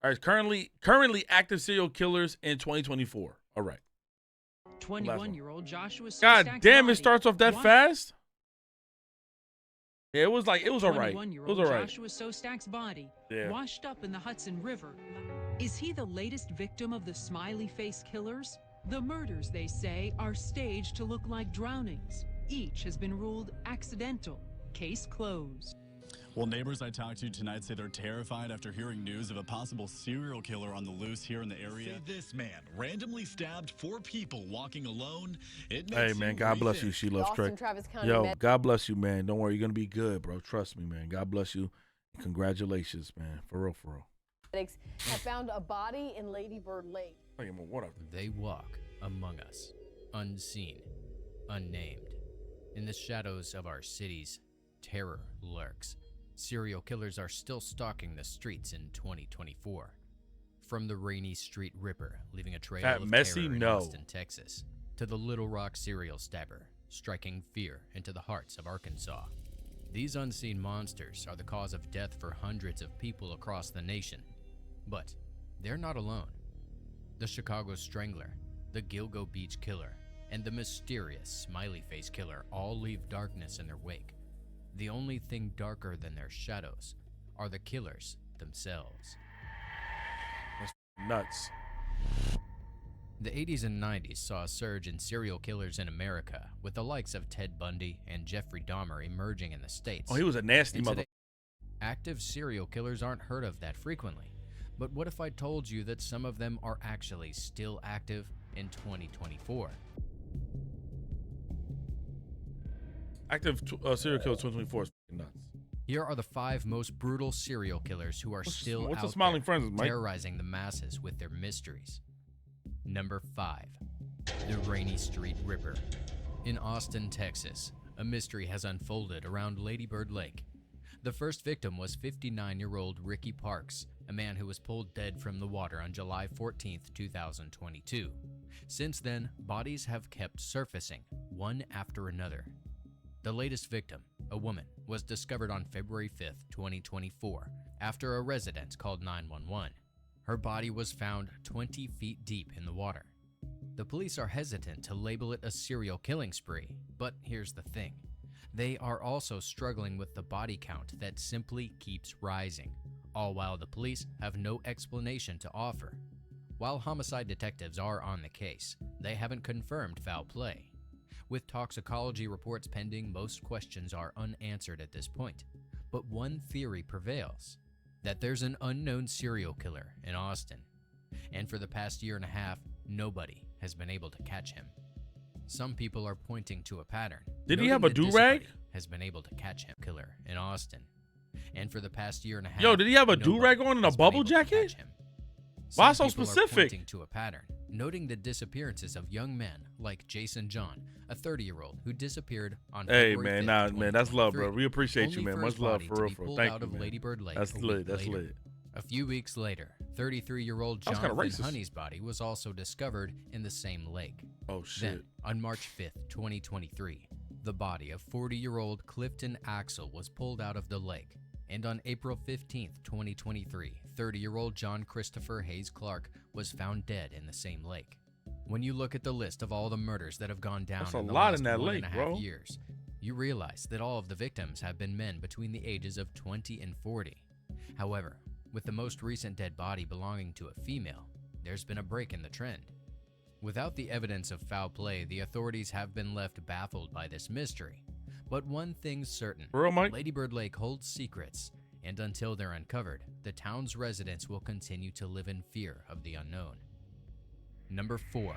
All right, currently active serial killers in 2024. All right. 21-year-old Joshua God Sostak's damn, it body starts off that washed- fast? Yeah, it was all right. It was all 21-year-old right. Joshua Sostak's body Yeah. washed up in the Hudson River. Is he the latest victim of the smiley face killers? The murders, they say, are staged to look like drownings. Each has been ruled accidental. Case closed. Well, neighbors I talked to tonight say they're terrified after hearing news of a possible serial killer on the loose here in the area. Say this man randomly stabbed 4 people walking alone. It Hey, makes man, you God bless you. rethink. She loves Austin Trick. Travis County Yo, God bless you, man. Don't worry. You're going to be good, bro. Trust me, man. God bless you. Congratulations, man. For real, for real. medics have found a body in Lady Bird Lake. I get more water. They walk among us, unseen, unnamed. In the shadows of our cities, terror lurks. Serial killers are still stalking the streets in 2024. From the Rainy Street Ripper, leaving a trail That of messy? terror in No. Austin, Texas, to the Little Rock serial stabber, striking fear into the hearts of Arkansas. These unseen monsters are the cause of death for hundreds of people across the nation. But they're not alone. The Chicago Strangler, the Gilgo Beach Killer, and the mysterious Smiley Face Killer all leave darkness in their wake. The only thing darker than their shadows are the killers themselves. That's nuts. The 80s and 90s saw a surge in serial killers in America, with the likes of Ted Bundy and Jeffrey Dahmer emerging in the States. Oh, he was a nasty And mother. today, active serial killers aren't heard of that frequently. But what if I told you that some of them are actually still active in 2024? Active serial killer 2024 is fucking nuts. Here are the 5 most brutal serial killers who are still what's the out Smiling there, Friends, Mike? terrorizing the masses with their mysteries. Number 5. The Rainy Street Ripper. In Austin, Texas, a mystery has unfolded around Lady Bird Lake. The first victim was 59-year-old Ricky Parks, a man who was pulled dead from the water on July 14, 2022. Since then, bodies have kept surfacing, one after another. The latest victim, a woman, was discovered on February 5, 2024, after a resident called 911. Her body was found 20 feet deep in the water. The police are hesitant to label it a serial killing spree, but here's the thing. They are also struggling with the body count that simply keeps rising, all while the police have no explanation to offer. While homicide detectives are on the case, they haven't confirmed foul play. With toxicology reports pending, most questions are unanswered at this point. But one theory prevails, that there's an unknown serial killer in Austin. And for the past year and a half, nobody has been able to catch him. Some people are pointing to a pattern. Did he noting have a that do-rag? Disability has been able to catch him, killer in Austin. And for the past year and a half, Yo, did he have a nobody do-rag on and a has been bubble able to jacket? catch him. Why Some so people are specific? pointing to a pattern, noting the disappearances of young men like Jason John, a 30-year-old who disappeared on Hey, February man, 5th, man, that's love, bro. 2023, We appreciate only you, man. for Much his love, body for to real, be for real. pulled Thank out you, of man. Lady Bird Lake That's a lit, week that's later. lit. A few weeks later, 33-year-old That was kinda Jonathan racist. Honey's body was also discovered in the same lake. Oh, shit. Then, on March 5th, 2023, the body of 40-year-old Clifton Axel was pulled out of the lake. And on April 15th, 2023, 30-year-old John Christopher Hayes Clark was found dead in the same lake. When you look at the list of all the murders that have gone down That's a in the lot last in that 1.5 lake, bro. years, you realize that all of the victims have been men between the ages of 20 and 40. However, with the most recent dead body belonging to a female, there's been a break in the trend. Without the evidence of foul play, the authorities have been left baffled by this mystery. But one thing's certain, For real, Mike? Lady Bird Lake holds secrets, and until they're uncovered, the town's residents will continue to live in fear of the unknown. Number 4.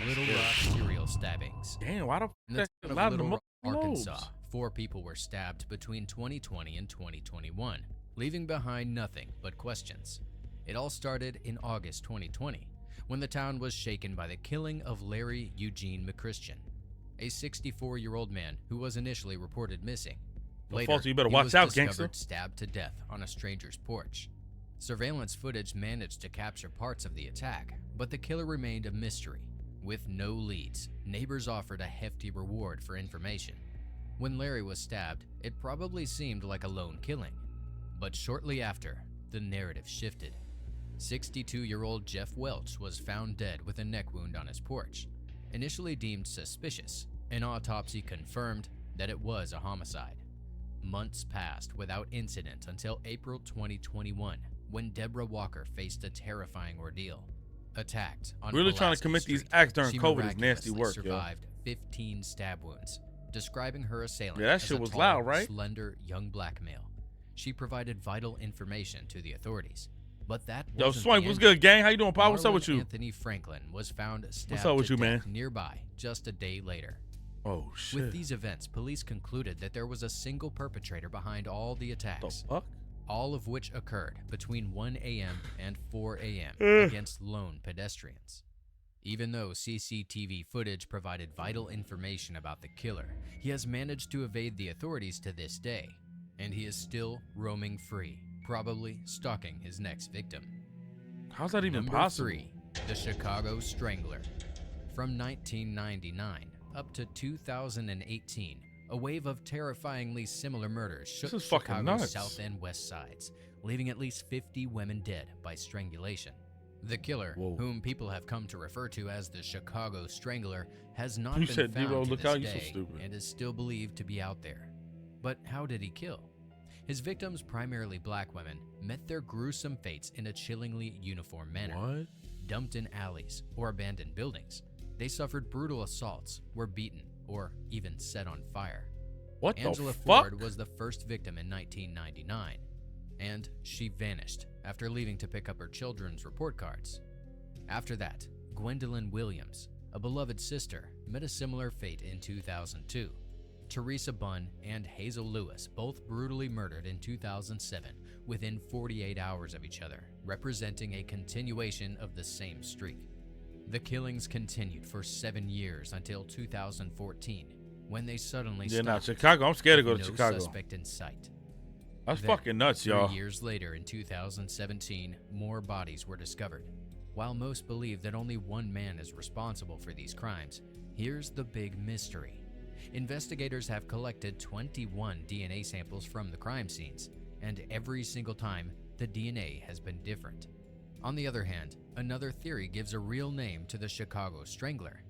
Little Rock serial stabbings. Damn, why the In the fuck town of loud in Little the Rock, Arkansas, lobes? 4 people were stabbed between 2020 and 2021, leaving behind nothing but questions. It all started in August 2020, when the town was shaken by the killing of Larry Eugene McChristian, a 64-year-old man who was initially reported missing. Yo, Later, Falter, you better he watch was out, discovered gangster. stabbed to death on a stranger's porch. Surveillance footage managed to capture parts of the attack, but the killer remained a mystery. With no leads, neighbors offered a hefty reward for information. When Larry was stabbed, it probably seemed like a lone killing. But shortly after, the narrative shifted. 62-year-old Jeff Welch was found dead with a neck wound on his porch. Initially deemed suspicious, an autopsy confirmed that it was a homicide. Months passed without incident until April 2021, when Deborah Walker faced a terrifying ordeal. Attacked on Really trying to Pulaski commit these Street, acts during she COVID is nasty miraculously work, yo. survived 15 stab wounds, describing her assailant Yeah, that as shit a was tall, loud, right? slender young black male. She provided vital information to the authorities, but that Yo, wasn't Swank, the what's end. good, gang? How you doing, Paul? What's up with Marlon you? Anthony Franklin was found stabbed up with to you, man? death nearby just a day later. Oh, shit. With these events, police concluded that there was a single perpetrator behind all the the attacks, fuck? all of which occurred between 1 a.m. and 4 a.m. against lone pedestrians. Even though CCTV footage provided vital information about the killer, he has managed to evade the authorities to this day, and he is still roaming free, probably stalking his next victim. How's that even Number possible? 3, the Chicago Strangler. From 1999 up to 2018, a wave of terrifyingly similar murders shook This is fucking Chicago's nuts. south and west sides, leaving at least 50 women dead by strangulation. The killer, Whoa. whom people have come to refer to as the Chicago Strangler, has not You been said, found D-Roll, to look this out, you so day stupid. and is still believed to be out there. But how did he kill? His victims, primarily black women, met their gruesome fates in a chillingly uniform manner. What? Dumped in alleys or abandoned buildings, they suffered brutal assaults, were beaten, or even set on fire. What Angela the fuck? Ford was the first victim in 1999, and she vanished after leaving to pick up her children's report cards. After that, Gwendolyn Williams, a beloved sister, met a similar fate in 2002. Teresa Bunn and Hazel Lewis both brutally murdered in 2007 within 48 hours of each other, representing a continuation of the same streak. The killings continued for 7 years until 2014, when they suddenly Yeah, nah, stopped. Chicago. I'm scared to go with to no Chicago. suspect in sight. That's Then, fucking nuts, 3 y'all. years later, in 2017, more bodies were discovered. While most believe that only one man is responsible for these crimes, here's the big mystery. Investigators have collected 21 DNA samples from the crime scenes, and every single time, the DNA has been different. On the other hand, another theory gives a real name to the Chicago Strangler: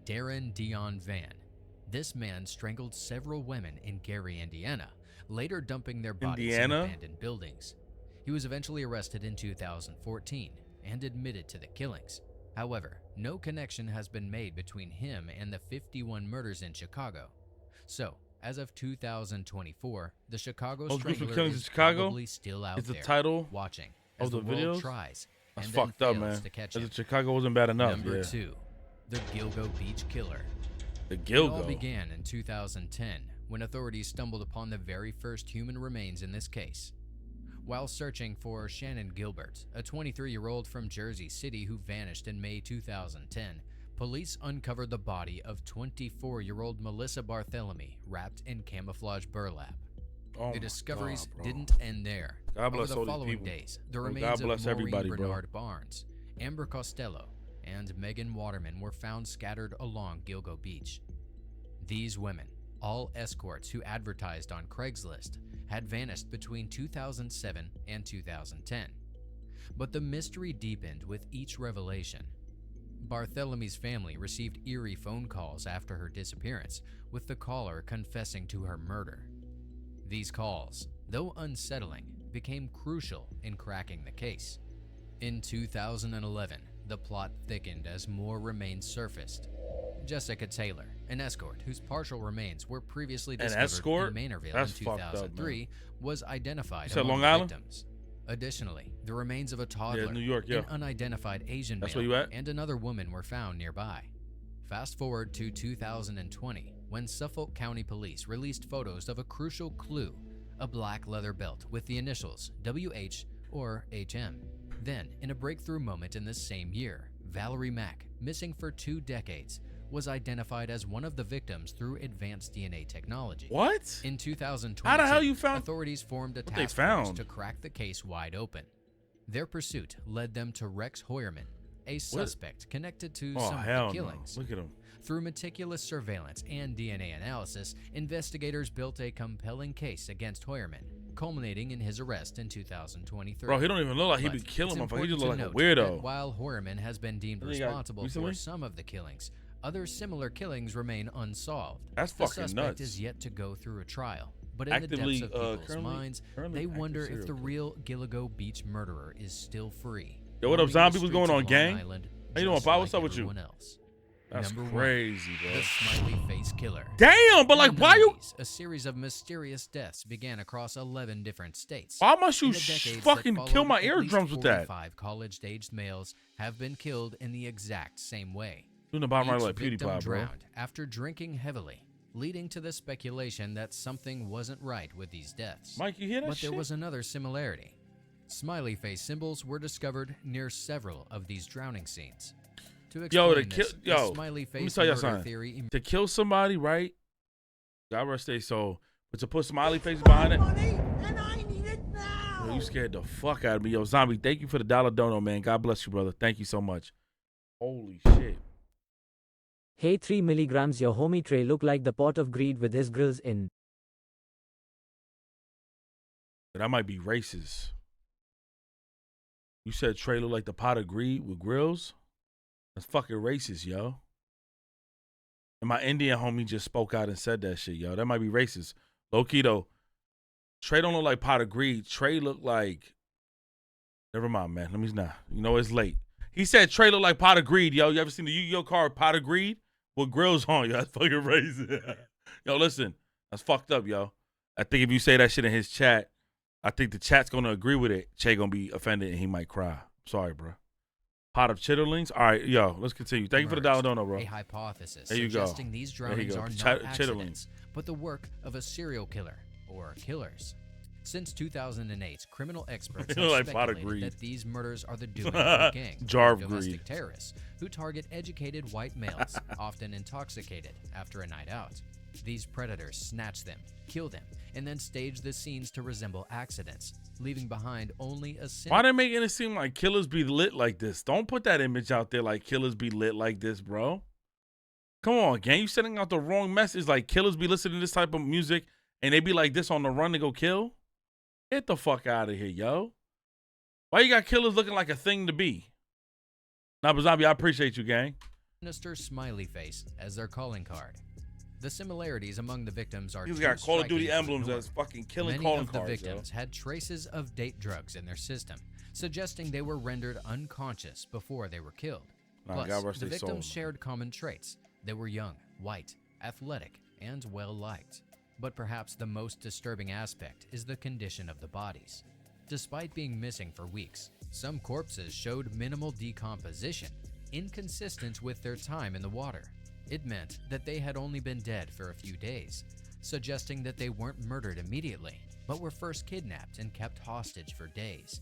Darren Dion Van. This man strangled several women in Gary, Indiana, later dumping their bodies in Indiana? abandoned buildings. He was eventually arrested in 2014 and admitted to the killings. However, no connection has been made between him and the 51 murders in Chicago. So, as of 2024, the Chicago Those gruesome Strangler killings in is Chicago probably still out is the there, title watching of as the the world videos? tries That's and then fucked up, fails man. to catch As him. if Chicago wasn't bad enough. Number Yeah. 2, the Gilgo Beach Killer. The It Gilgo. all began in 2010 when authorities stumbled upon the very first human remains in this case. While searching for Shannon Gilbert, a 23-year-old from Jersey City who vanished in May 2010, police uncovered the body of 24-year-old Melissa Barthélemy wrapped in camouflage burlap. Oh The my discoveries God, bro. didn't end there. God bless Over all the these following people. days, the Bro, remains God bless of Maureen everybody, bro. Bernard Barnes, Amber Costello, and Megan Waterman were found scattered along Gilgo Beach. These women, all escorts who advertised on Craigslist, had vanished between 2007 and 2010. But the mystery deepened with each revelation. Barthelemy's family received eerie phone calls after her disappearance, with the caller confessing to her murder. These calls, though unsettling, became crucial in cracking the case. In 2011, the plot thickened as more remains surfaced. Jessica Taylor, an escort whose partial remains were previously discovered escort? in Manorville That's in fucked up, 2003, was identified You said among Long the Island? victims. Additionally, the remains of a toddler, New York, yeah. an unidentified Asian That's male, where you at? and another woman were found nearby. Fast forward to 2020, when Suffolk County Police released photos of a crucial clue: a black leather belt with the initials WH or HM. Then, in a breakthrough moment in this same year, Valerie Mack, missing for 2 decades, was identified as one of the victims through advanced DNA technology. What? In 2022, How the hell you found authorities formed a what they task force found? to crack the case wide open. Their pursuit led them to Rex Hoyerman, a suspect connected to Oh, some of hell the no. killings. Look at him. Through meticulous surveillance and DNA analysis, investigators built a compelling case against Hoyerman, culminating in his arrest in 2023. Bro, he don't even look like he But be killing it's motherfuckers. He just look like a important to note weirdo. that while Horman has been deemed What do you got responsible recently? for some of the killings, other similar killings remain unsolved. That's The fucking suspect nuts. is yet to go through a trial, but in Actively, the depths of people's currently minds, currently they active wonder if serial the killer. real Gilligo Beach murderer is still free. Yo, what up, roaming the zombie? What's going streets on, of gang? Long Island, How you doing, just Bob? What's like up with you? everyone else. That's Number crazy, one, bro. the smiley face killer. Damn, but In like, the why you? 90s, a series of mysterious deaths began across 11 different states. Why must you In the decades that fucking kill followed, my at least eardrums with that? 45 college-aged males have been killed in the exact same way. Doing the bottom right Each like victim PewDiePie, bro. drowned after drinking heavily, leading to the speculation that something wasn't right with these deaths. Mike, you hear that But shit? there was another similarity. Smiley face symbols were discovered near several of these drowning scenes. To Yo, explain this, the yo, smiley let me face tell you murder something. theory To kill somebody, right? God rest their soul. But to put smiley faces behind it, yo, you scared the fuck out of me. Yo, zombie, thank you for the dollar dono, man. God bless you, brother. Thank you so much. Holy shit. Hey 3 milligrams, your homie Trey look like the pot of greed with his grills in. That might be racist. You said Trey look like the pot of greed with grills? That's fucking racist, yo. And my Indian homie just spoke out and said that shit, yo. That might be racist. Low key though, Trey don't look like pot of greed. Trey look like, never mind, man. Let me not. You know it's late. He said Trey look like pot of greed, yo. You ever seen the Yu-Gi-Oh card pot of greed with grills on? Yo, that's fucking racist. Yo, listen, that's fucked up, yo. I think if you say that shit in his chat, I think the chat's gonna agree with it. Che gonna be offended and he might cry. Sorry, bro. Pot of chitterlings. All right, yo, let's continue. Thank you for the dollar dono, bro. A hypothesis There you go. suggesting these There you drownings go. are not accidents, but the work of a serial killer or killers. Since 2008, criminal experts You have look like pot of speculated greed. that these murders are the doing of a gang Jar of of domestic greed. terrorists who target educated white males, often intoxicated after a night out. These predators snatch them, kill them, and then stage the scenes to resemble accidents, leaving behind only a Why they making it seem like killers be lit like this? Don't put that image out there like killers be lit like this, bro. Come on, gang. You sending out the wrong message. Like killers be listening to this type of music and they be like this on the run to go kill? Get the fuck out of here, yo. Why you got killers looking like a thing to be? Nah, but zombie, I appreciate you, gang. sinister smiley face as their calling card. The similarities among the victims are He's too got Call of Duty striking to emblems ignore. as fucking killing Many calling of the cards, victims had traces of date drugs in their system, suggesting they were rendered unconscious before they were killed. Nah, Plus, God rest the their soul, victims man. shared common traits. They were young, white, athletic, and well-liked. But perhaps the most disturbing aspect is the condition of the bodies. Despite being missing for weeks, some corpses showed minimal decomposition, inconsistent with their time in the water. It meant that they had only been dead for a few days, suggesting that they weren't murdered immediately, but were first kidnapped and kept hostage for days.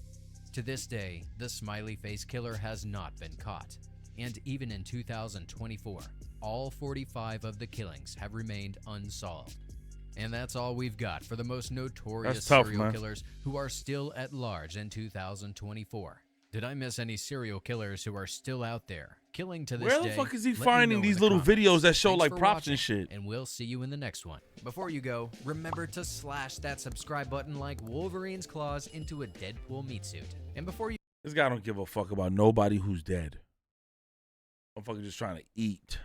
To this day, the smiley face killer has not been caught, and even in 2024, all 45 of the killings have remained unsolved. And that's all we've got for the most notorious That's tough, serial man. killers who are still at large in 2024. Did I miss any serial killers who are still out there, killing to this Where day? the fuck is he Let me finding know in these the little comments. videos that show Thanks like for props and watching, shit? and we'll see you in the next one. Before you go, remember to slash that subscribe button like Wolverine's claws into a Deadpool meat suit. And before you This guy don't give a fuck about nobody who's dead. Motherfucker just trying to eat.